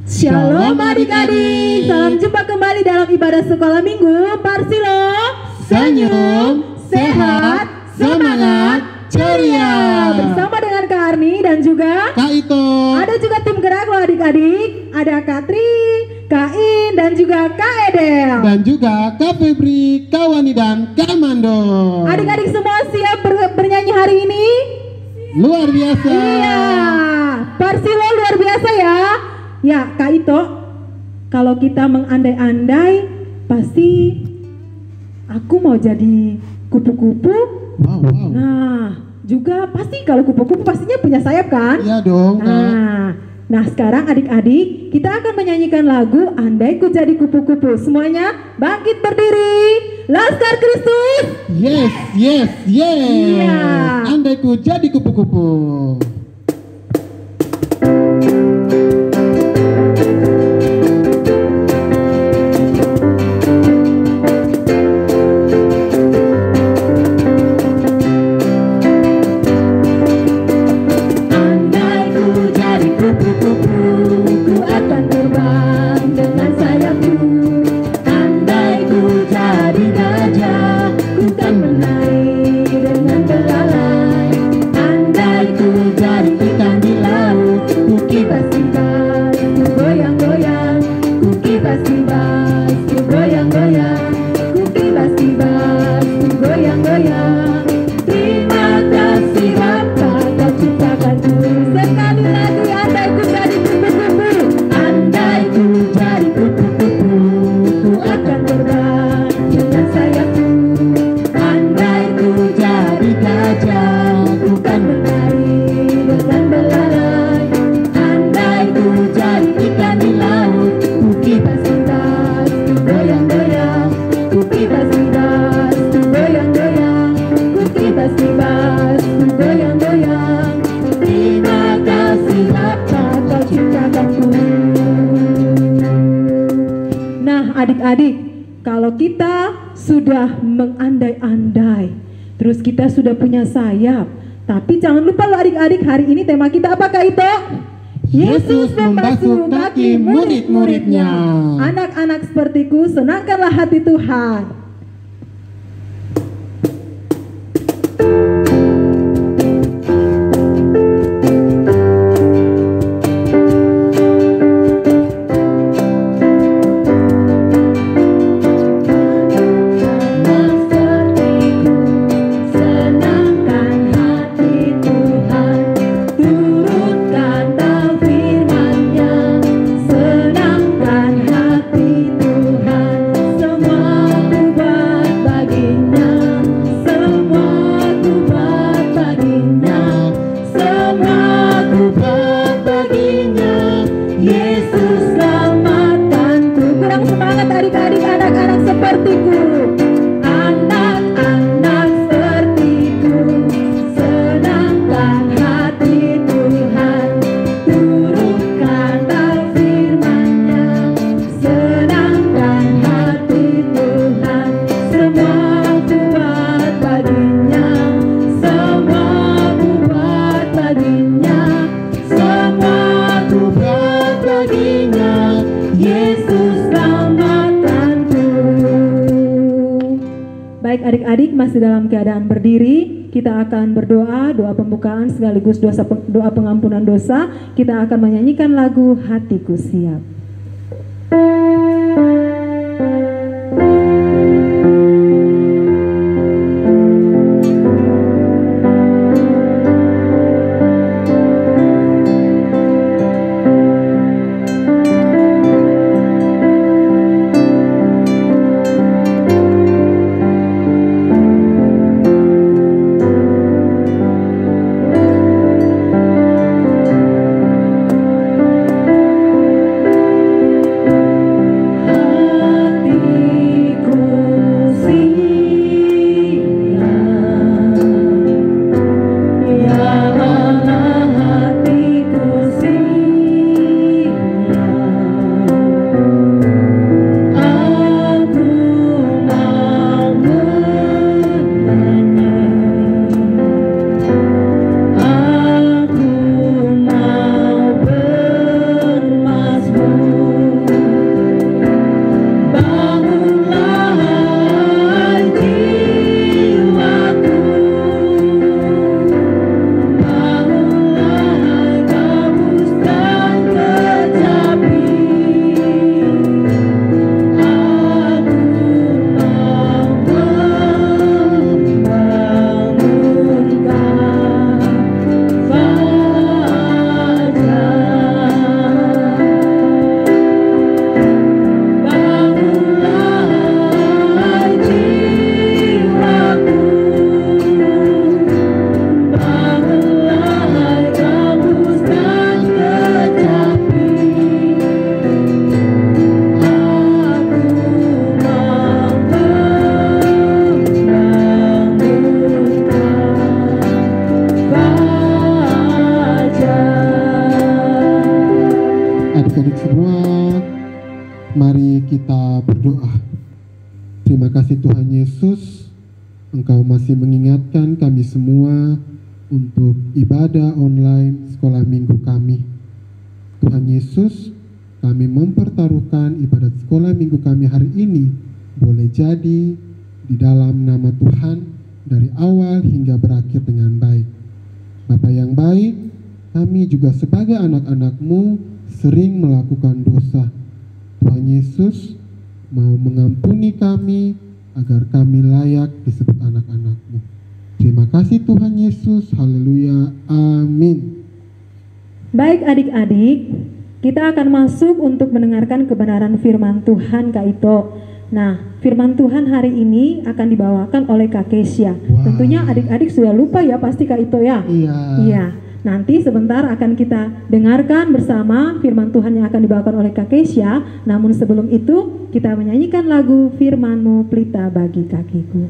Shalom adik-adik, salam jumpa kembali dalam ibadah sekolah minggu Parsilo. Senyum, sehat, semangat, ceria. Bersama dengan Kak Arni dan juga Kak Ito. ada juga tim gerak loh adik-adik. Ada Kak Tri, Kak In dan juga Kak Edel. Dan juga Kak Febri, Kak Wani dan Kak Mando. Adik-adik semua siap bernyanyi hari ini? Luar biasa. Iya, Parsilo luar biasa ya. Ya Kak Ito, kalau kita mengandai-andai pasti aku mau jadi kupu-kupu. Wow. Nah, juga pasti kalau kupu-kupu pastinya punya sayap kan? Iya dong, Kak. Nah sekarang adik-adik kita akan menyanyikan lagu Andai Ku Jadi Kupu-Kupu. Semuanya bangkit berdiri. Laskar Kristus. Yes. Iya. Andai ku jadi kupu-kupu. Adik-adik, kalau kita sudah mengandai-andai, terus kita sudah punya sayap, tapi jangan lupa loh adik-adik, hari ini tema kita apa Kak Ito? Yesus membasuh kaki murid-muridnya. Anak-anak sepertiku, senangkanlah hati Tuhan. Baik adik-adik, masih dalam keadaan berdiri, kita akan berdoa, doa pembukaan sekaligus doa pengampunan dosa. Kita akan menyanyikan lagu Hatiku Siap. adik-adik semua, mari kita berdoa. Terima kasih Tuhan Yesus, Engkau masih mengingatkan kami semua untuk ibadah online sekolah minggu kami. Tuhan Yesus, kami mempertaruhkan ibadat sekolah minggu kami hari ini boleh jadi di dalam nama Tuhan dari awal hingga berakhir dengan baik. Bapa yang baik, kami juga sebagai anak-anak-Mu sering melakukan dosa. Tuhan Yesus mau mengampuni kami agar kami layak disebut anak-anak-Mu. Terima kasih Tuhan Yesus, haleluya, amin. Baik adik-adik, kita akan masuk untuk mendengarkan kebenaran firman Tuhan Kak Ito. Nah, firman Tuhan hari ini akan dibawakan oleh Kak Kesia. Wow. Tentunya adik-adik sudah lupa ya pasti Kak Ito ya? Iya. Iya. Nanti sebentar akan kita dengarkan bersama firman Tuhan yang akan dibawakan oleh Kak Kesia. Namun sebelum itu kita menyanyikan lagu Firman-Mu Pelita Bagi Kakiku.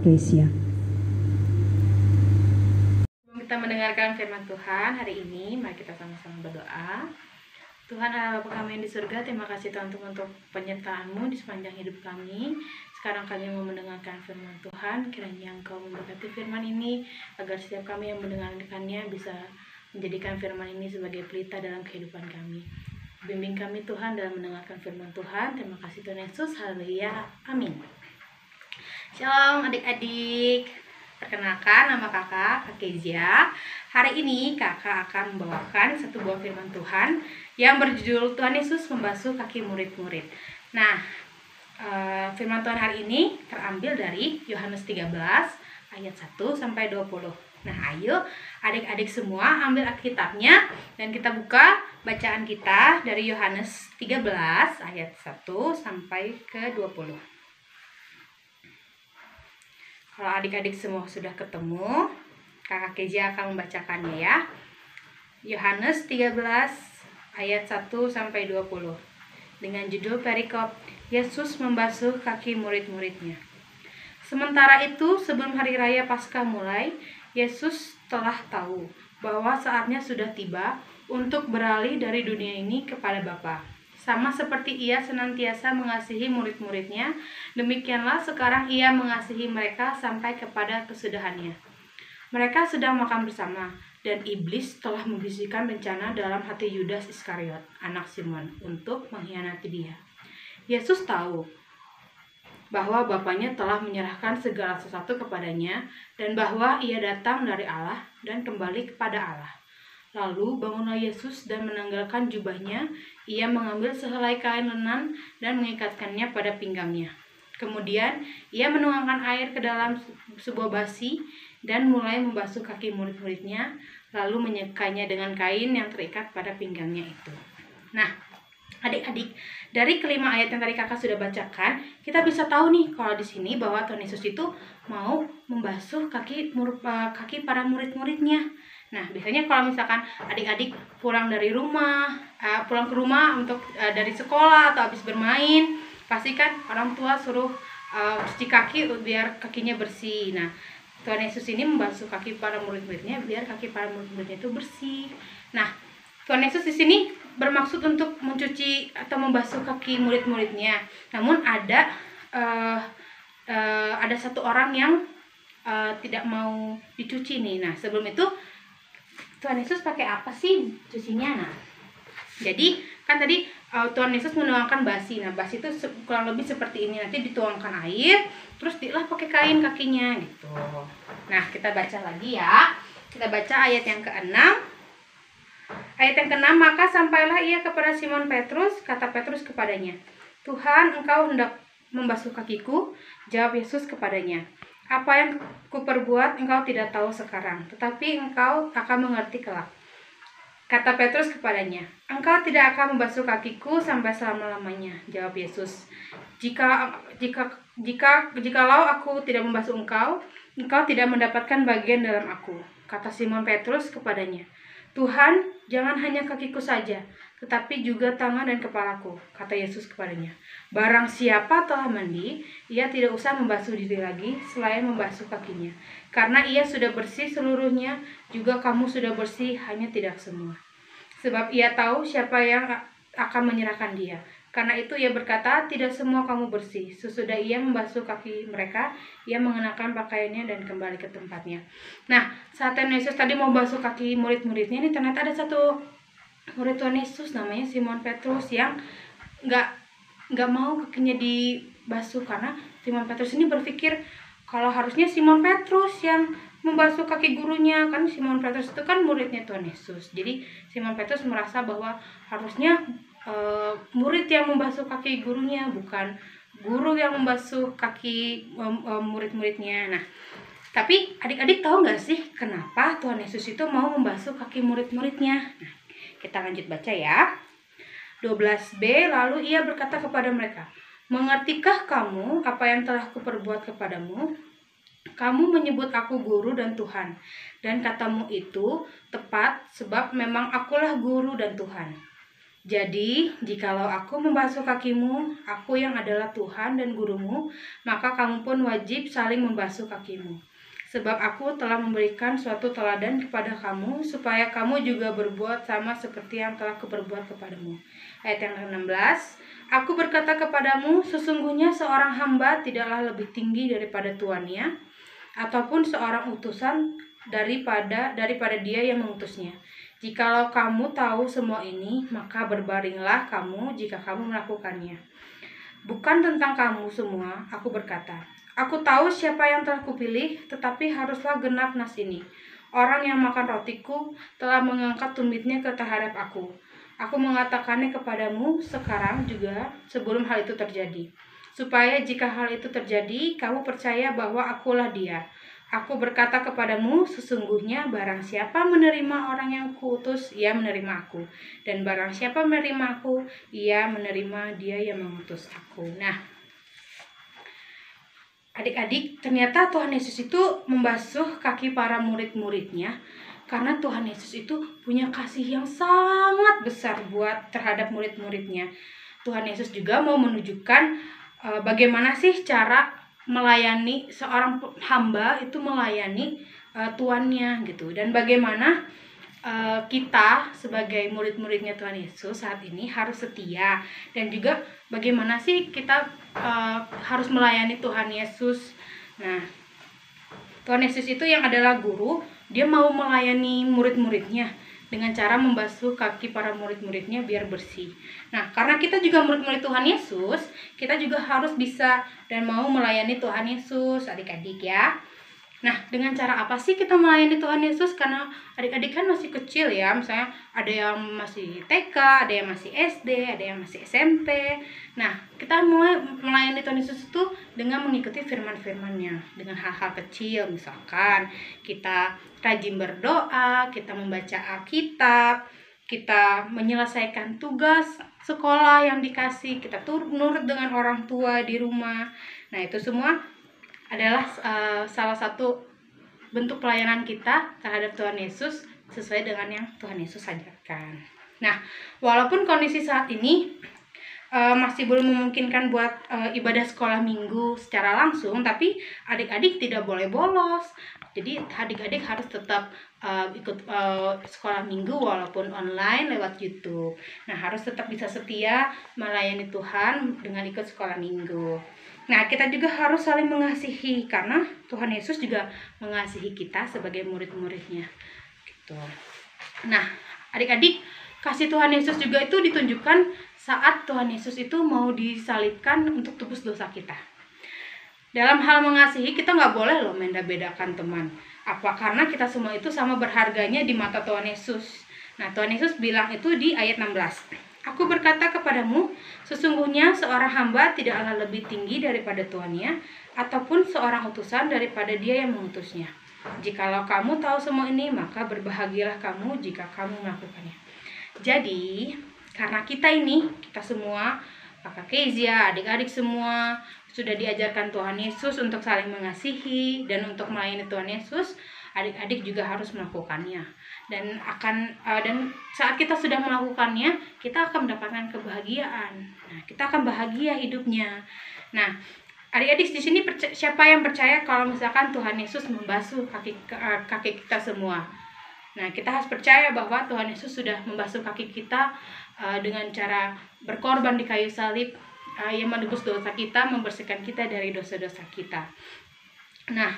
Kesia. Sebelum kita mendengarkan firman Tuhan hari ini, mari kita sama-sama berdoa. Tuhan Allah Bapa kami yang di surga, terima kasih Tuhan untuk penyertaan-Mu di sepanjang hidup kami. Sekarang kami mau mendengarkan firman Tuhan, kiranya Engkau memberkati firman ini, agar setiap kami yang mendengarkannya bisa menjadikan firman ini sebagai pelita dalam kehidupan kami. Bimbing kami Tuhan dalam mendengarkan firman Tuhan. Terima kasih Tuhan Yesus, haleluya, amin. Shalom adik-adik, perkenalkan nama kakak Kezia. Hari ini kakak akan membawakan satu buah firman Tuhan yang berjudul Tuhan Yesus membasuh kaki murid-murid. Nah, firman Tuhan hari ini terambil dari Yohanes 13 ayat 1 sampai 20. Nah, ayo adik-adik semua ambil Alkitabnya dan kita buka bacaan kita dari Yohanes 13 ayat 1 sampai ke 20. Kalau adik-adik semua sudah ketemu, Kakak Keja akan membacakannya ya. Yohanes 13 ayat 1-20 dengan judul perikop Yesus membasuh kaki murid-muridnya. Sementara itu, sebelum hari raya Paskah mulai, Yesus telah tahu bahwa saatnya sudah tiba untuk beralih dari dunia ini kepada Bapa. Sama seperti ia senantiasa mengasihi murid-muridnya, demikianlah sekarang ia mengasihi mereka sampai kepada kesudahannya. Mereka sedang makan bersama, dan iblis telah membisikkan rencana dalam hati Yudas Iskariot, anak Simon, untuk mengkhianati dia. Yesus tahu bahwa Bapanya telah menyerahkan segala sesuatu kepadanya, dan bahwa ia datang dari Allah dan kembali kepada Allah. Lalu bangunlah Yesus dan menanggalkan jubahnya, ia mengambil sehelai kain lenan dan mengikatkannya pada pinggangnya. Kemudian ia menuangkan air ke dalam sebuah basi dan mulai membasuh kaki murid-muridnya, lalu menyekanya dengan kain yang terikat pada pinggangnya itu. Nah, adik-adik, dari kelima ayat yang tadi kakak sudah bacakan, kita bisa tahu nih kalau di sini bahwa Tuhan Yesus itu mau membasuh kaki para murid-muridnya. Nah, biasanya kalau misalkan adik-adik pulang dari rumah, pulang ke rumah untuk dari sekolah atau habis bermain, pasti kan orang tua suruh cuci kaki biar kakinya bersih. Nah, Tuhan Yesus ini membasuh kaki para murid-muridnya biar kaki para murid-muridnya itu bersih. Nah, Tuhan Yesus di sini bermaksud untuk mencuci atau membasuh kaki murid-muridnya. Namun ada satu orang yang tidak mau dicuci nih. Nah, sebelum itu Tuhan Yesus pakai apa sih cucinya? Nah, jadi kan tadi Tuhan Yesus menuangkan basi. Nah, basi itu kurang lebih seperti ini. Nanti dituangkan air, terus dilah pakai kain kakinya gitu. Nah, kita baca lagi ya. Kita baca ayat yang ke-6. Ayat yang ke-6, maka sampailah ia kepada Simon Petrus, kata Petrus kepadanya, Tuhan, engkau hendak membasuh kakiku? Jawab Yesus kepadanya, apa yang kuperbuat engkau tidak tahu sekarang, tetapi engkau akan mengerti kelak. Kata Petrus kepadanya, engkau tidak akan membasuh kakiku sampai selama-lamanya. Jawab Yesus, jikalau aku tidak membasuh engkau tidak mendapatkan bagian dalam aku. Kata Simon Petrus kepadanya, Tuhan, jangan hanya kakiku saja, tetapi juga tangan dan kepalaku. Kata Yesus kepadanya, barang siapa telah mandi, ia tidak usah membasuh diri lagi selain membasuh kakinya. Karena ia sudah bersih seluruhnya, juga kamu sudah bersih, hanya tidak semua. Sebab ia tahu siapa yang akan menyerahkan dia. Karena itu ia berkata, tidak semua kamu bersih. Sesudah ia membasuh kaki mereka, ia mengenakan pakaiannya dan kembali ke tempatnya. Nah, saat Tuhan Yesus tadi mau basuh kaki murid-muridnya, ini ternyata ada satu murid Tuhan Yesus namanya Simon Petrus yang nggak mau kakinya dibasuh, karena Simon Petrus ini berpikir kalau harusnya Simon Petrus yang membasuh kaki gurunya, kan Simon Petrus itu kan muridnya Tuhan Yesus. Jadi Simon Petrus merasa bahwa harusnya murid yang membasuh kaki gurunya, bukan guru yang membasuh kaki murid-muridnya. Nah, tapi adik-adik tahu nggak sih kenapa Tuhan Yesus itu mau membasuh kaki murid-muridnya? Nah, kita lanjut baca ya. 12b, lalu ia berkata kepada mereka, mengertikah kamu apa yang telah kuperbuat kepadamu? Kamu menyebut aku guru dan Tuhan, dan katamu itu tepat, sebab memang akulah guru dan Tuhan. Jadi, jikalau aku membasuh kakimu, aku yang adalah Tuhan dan gurumu, maka kamu pun wajib saling membasuh kakimu. Sebab aku telah memberikan suatu teladan kepada kamu, supaya kamu juga berbuat sama seperti yang telah kuperbuat kepadamu. Ayat yang ke-16, aku berkata kepadamu, sesungguhnya seorang hamba tidaklah lebih tinggi daripada tuannya, ataupun seorang utusan daripada dia yang mengutusnya. Jikalau kamu tahu semua ini, maka berbaringlah kamu jika kamu melakukannya. Bukan tentang kamu semua, aku berkata. Aku tahu siapa yang telah kupilih, tetapi haruslah genap nas ini. Orang yang makan rotiku telah mengangkat tumitnya ke terhadap aku. Aku mengatakannya kepadamu sekarang juga sebelum hal itu terjadi. Supaya jika hal itu terjadi, kamu percaya bahwa akulah dia. Aku berkata kepadamu, sesungguhnya barang siapa menerima orang yang kuutus, ia menerima aku. Dan barang siapa menerima aku, ia menerima dia yang mengutus aku. Nah, Adik-adik, ternyata Tuhan Yesus itu membasuh kaki para murid-muridnya karena Tuhan Yesus itu punya kasih yang sangat besar buat terhadap murid-muridnya. Tuhan Yesus juga mau menunjukkan bagaimana sih cara melayani seorang hamba itu melayani tuannya gitu, dan bagaimana kita sebagai murid-muridnya Tuhan Yesus saat ini harus setia, dan juga bagaimana sih kita harus melayani Tuhan Yesus. Nah, Tuhan Yesus itu yang adalah guru, dia mau melayani murid-muridnya dengan cara membasuh kaki para murid-muridnya biar bersih. Nah, karena kita juga murid-murid Tuhan Yesus, kita juga harus bisa dan mau melayani Tuhan Yesus, adik-adik ya. Nah, dengan cara apa sih kita melayani Tuhan Yesus? Karena adik-adik kan masih kecil ya, misalnya ada yang masih TK, ada yang masih SD, ada yang masih SMP. Nah, kita mulai melayani Tuhan Yesus itu dengan mengikuti firman-firman-Nya, dengan hal-hal kecil, misalkan kita rajin berdoa, kita membaca Alkitab, kita menyelesaikan tugas sekolah yang dikasih, kita nurut dengan orang tua di rumah. Nah, itu semua adalah salah satu bentuk pelayanan kita terhadap Tuhan Yesus sesuai dengan yang Tuhan Yesus ajarkan. Nah, walaupun kondisi saat ini masih belum memungkinkan buat ibadah sekolah minggu secara langsung, tapi adik-adik tidak boleh bolos. Jadi adik-adik harus tetap ikut sekolah minggu walaupun online lewat YouTube. Nah, harus tetap bisa setia melayani Tuhan dengan ikut sekolah minggu. Nah, kita juga harus saling mengasihi karena Tuhan Yesus juga mengasihi kita sebagai murid-muridnya. Gitu. Nah, adik-adik, kasih Tuhan Yesus juga itu ditunjukkan saat Tuhan Yesus itu mau disalibkan untuk tebus dosa kita. Dalam hal mengasihi, kita nggak boleh loh membeda-bedakan teman. Apa? Karena kita semua itu sama berharganya di mata Tuhan Yesus. Nah, Tuhan Yesus bilang itu di ayat 16. Aku berkata kepadamu, sesungguhnya seorang hamba tidaklah lebih tinggi daripada tuannya, ataupun seorang utusan daripada dia yang mengutusnya. Jikalau kamu tahu semua ini, maka berbahagialah kamu jika kamu melakukannya. Jadi, karena kita semua, Kakak Kezia, adik-adik semua, sudah diajarkan Tuhan Yesus untuk saling mengasihi dan untuk melayani Tuhan Yesus, adik-adik juga harus melakukannya. Dan saat kita sudah melakukannya, kita akan mendapatkan kebahagiaan. Nah, kita akan bahagia hidupnya. Nah, adik-adik di sini siapa yang percaya kalau misalkan Tuhan Yesus membasuh kaki kita semua? Nah, kita harus percaya bahwa Tuhan Yesus sudah membasuh kaki kita dengan cara berkorban di kayu salib, yang menebus dosa kita, membersihkan kita dari dosa-dosa kita. Nah,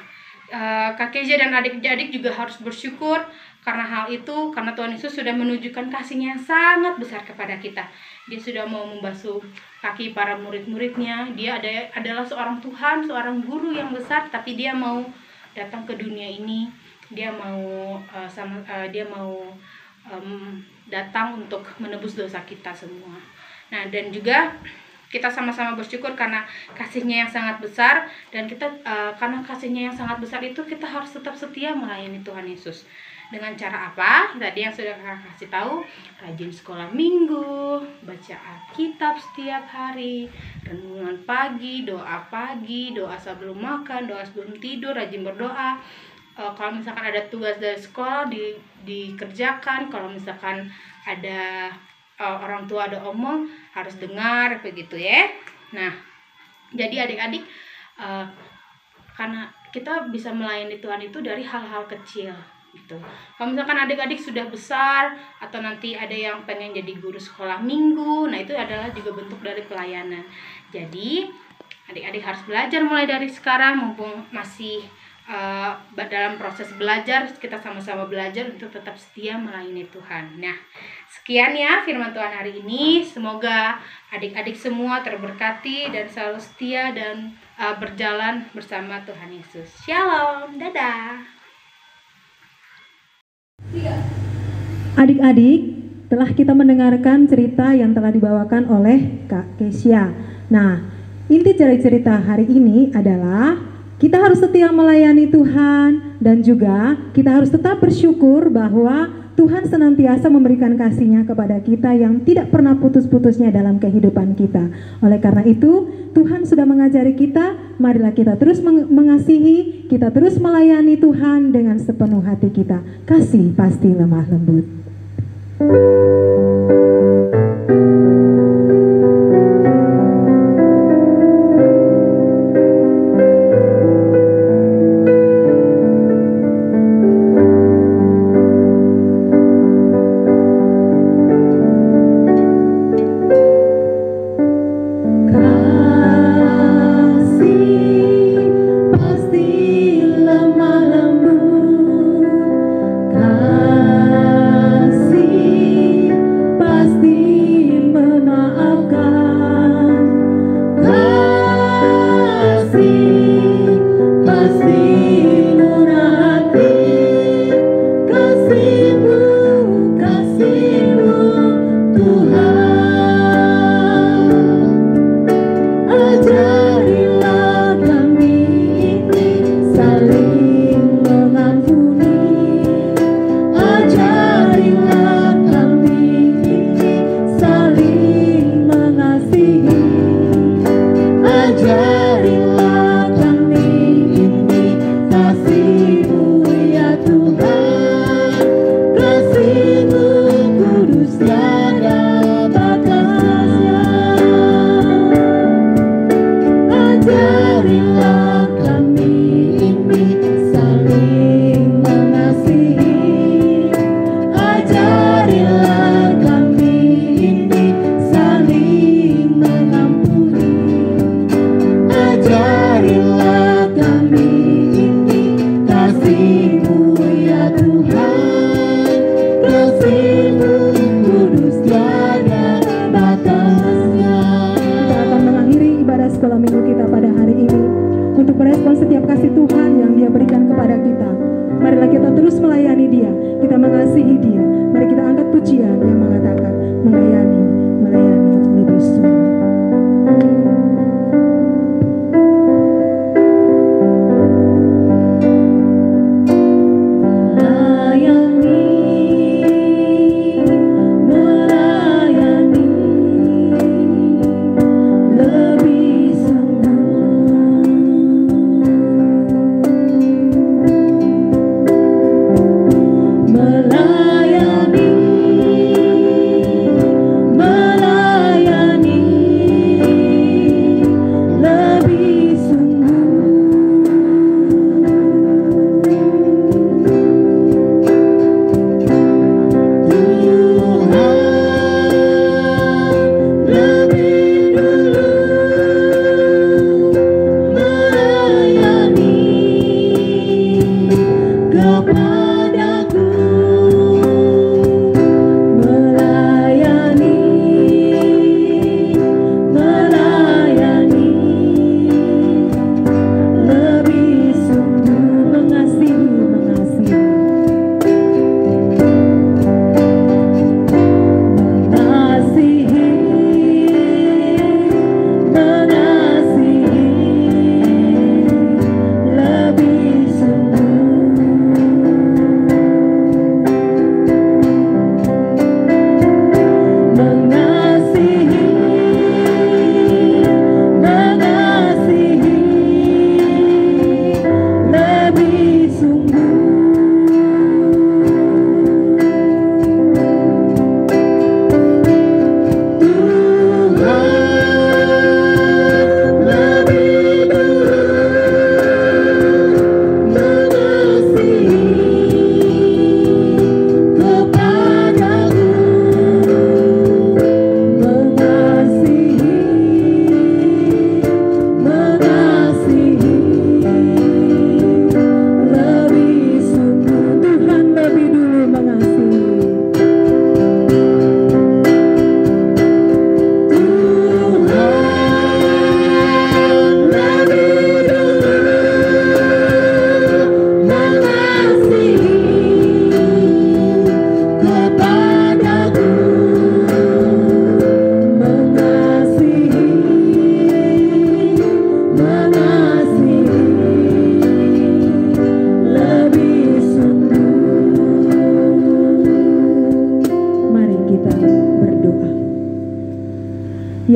Kak Kezia dan adik-adik juga harus bersyukur karena hal itu, karena Tuhan Yesus sudah menunjukkan kasih-Nya yang sangat besar kepada kita. Dia sudah mau membasuh kaki para murid-muridnya. Dia adalah seorang Tuhan, seorang guru yang besar, tapi dia mau datang ke dunia ini. Dia mau datang untuk menebus dosa kita semua. Nah, dan juga kita sama-sama bersyukur karena kasih-Nya yang sangat besar, dan kita karena kasih-Nya yang sangat besar itu kita harus tetap setia melayani Tuhan Yesus. Dengan cara apa? Tadi yang sudah Kakak kasih tahu, rajin sekolah minggu, baca Alkitab setiap hari, renungan pagi, doa sebelum makan, doa sebelum tidur, rajin berdoa. Kalau misalkan ada tugas dari sekolah dikerjakan, kalau misalkan ada orang tua ada omong, harus dengar begitu ya. Nah, jadi adik-adik, karena kita bisa melayani Tuhan itu dari hal-hal kecil gitu. Kalau misalkan adik-adik sudah besar atau nanti ada yang pengen jadi guru sekolah minggu, nah itu adalah juga bentuk dari pelayanan. Jadi adik-adik harus belajar mulai dari sekarang, mumpung masih dalam proses belajar, kita sama-sama belajar untuk tetap setia melayani Tuhan. Nah, sekian ya firman Tuhan hari ini. Semoga adik-adik semua terberkati dan selalu setia dan berjalan bersama Tuhan Yesus. Shalom, dadah. Adik-adik, telah kita mendengarkan cerita yang telah dibawakan oleh Kak Kezia. Nah, inti cerita hari ini adalah Kita harus setia melayani Tuhan dan juga kita harus tetap bersyukur bahwa Tuhan senantiasa memberikan kasih-Nya kepada kita yang tidak pernah putus-putusnya dalam kehidupan kita. Oleh karena itu, Tuhan sudah mengajari kita, marilah kita terus mengasihi, kita terus melayani Tuhan dengan sepenuh hati kita. Kasih pasti lemah lembut.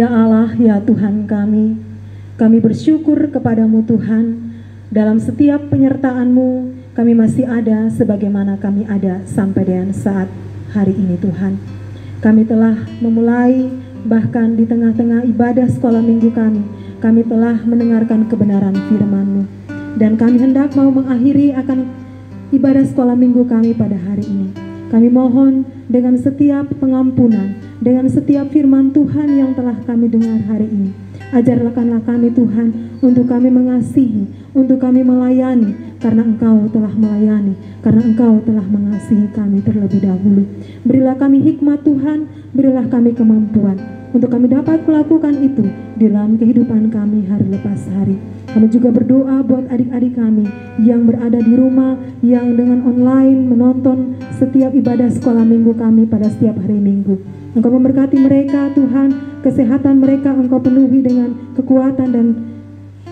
Ya Allah, ya Tuhan kami bersyukur kepadamu Tuhan. Dalam setiap penyertaan-Mu, kami masih ada sebagaimana kami ada sampai dengan saat hari ini Tuhan. Kami telah memulai bahkan di tengah-tengah ibadah sekolah minggu kami telah mendengarkan kebenaran firman-Mu. Dan kami hendak mau mengakhiri akan ibadah sekolah minggu kami pada hari ini. Kami mohon dengan setiap pengampunan, dengan setiap firman Tuhan yang telah kami dengar hari ini. Ajarkanlah kami Tuhan untuk kami mengasihi, untuk kami melayani, karena Engkau telah melayani, karena Engkau telah mengasihi kami terlebih dahulu. Berilah kami hikmat Tuhan, berilah kami kemampuan untuk kami dapat melakukan itu dalam kehidupan kami hari lepas hari. Kami juga berdoa buat adik-adik kami yang berada di rumah, yang dengan online menonton setiap ibadah sekolah minggu kami pada setiap hari minggu. Engkau memberkati mereka Tuhan, kesehatan mereka Engkau penuhi dengan kekuatan dan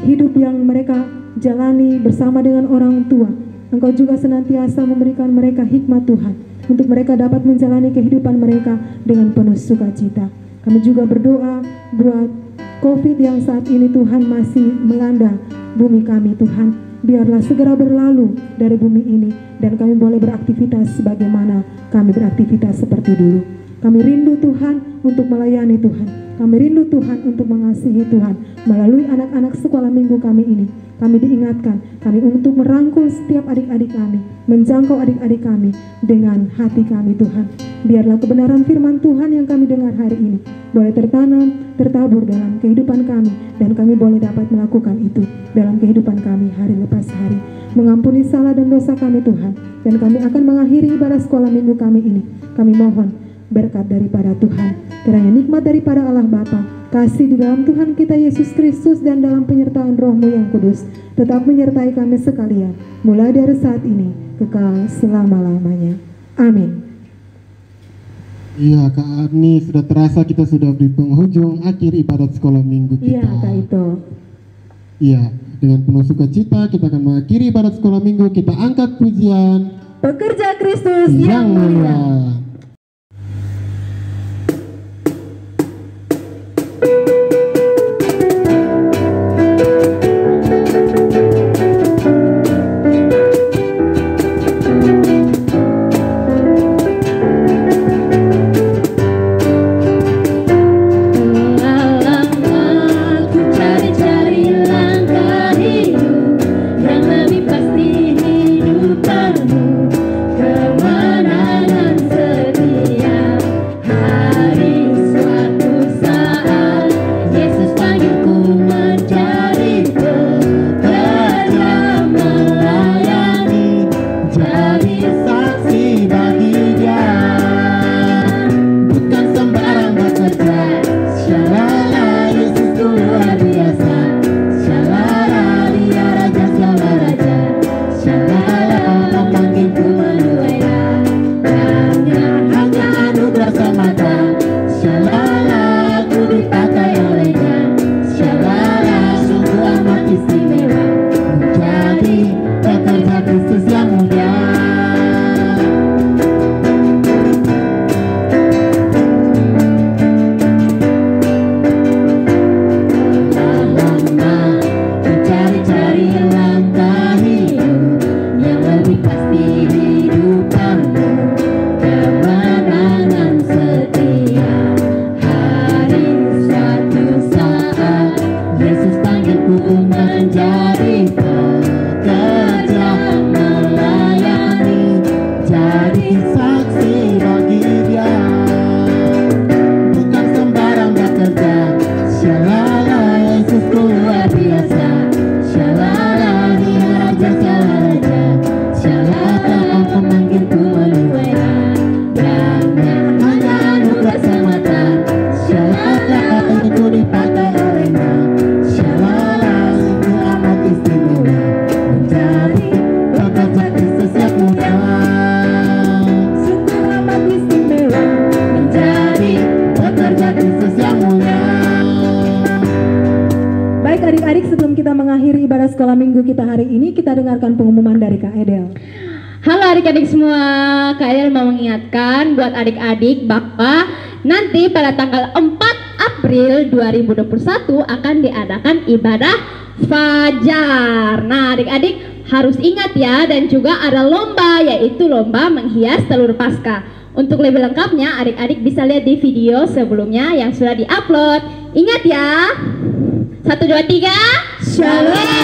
hidup yang mereka jalani bersama dengan orang tua. Engkau juga senantiasa memberikan mereka hikmat Tuhan, untuk mereka dapat menjalani kehidupan mereka dengan penuh sukacita. Kami juga berdoa buat COVID yang saat ini Tuhan masih melanda bumi kami Tuhan. Biarlah segera berlalu dari bumi ini dan kami boleh beraktivitas sebagaimana kami beraktivitas seperti dulu. Kami rindu Tuhan untuk melayani Tuhan. Kami rindu Tuhan untuk mengasihi Tuhan. Melalui anak-anak sekolah minggu kami ini, kami diingatkan, kami untuk merangkul setiap adik-adik kami, menjangkau adik-adik kami dengan hati kami Tuhan. Biarlah kebenaran firman Tuhan yang kami dengar hari ini boleh tertanam, tertabur dalam kehidupan kami, dan kami boleh dapat melakukan itu dalam kehidupan kami hari lepas hari. Mengampuni salah dan dosa kami Tuhan, dan kami akan mengakhiri ibadah sekolah minggu kami ini. Kami mohon berkat daripada Tuhan, kiranya nikmat daripada Allah Bapa, kasih di dalam Tuhan kita Yesus Kristus, dan dalam penyertaan Roh-Mu yang kudus tetap menyertai kami sekalian, mulai dari saat ini kekal selama-lamanya. Amin. Iya Kak Arni, sudah terasa kita sudah di penghujung akhir ibadat sekolah minggu kita. Iya Kak Ito. Iya, dengan penuh sukacita kita akan mengakhiri ibadat sekolah minggu. Kita angkat pujian Pekerja Kristus yang mulia. Sekolah minggu kita hari ini, kita dengarkan pengumuman dari Kak Edel. Halo adik-adik semua, Kak Edel mau mengingatkan buat adik-adik bahwa nanti pada tanggal 4 April 2021 akan diadakan ibadah Fajar. Nah, adik-adik harus ingat ya, dan juga ada lomba, yaitu lomba menghias telur Paskah. Untuk lebih lengkapnya, adik-adik bisa lihat di video sebelumnya yang sudah diupload. Ingat ya. 1, 2, 3. Shalom.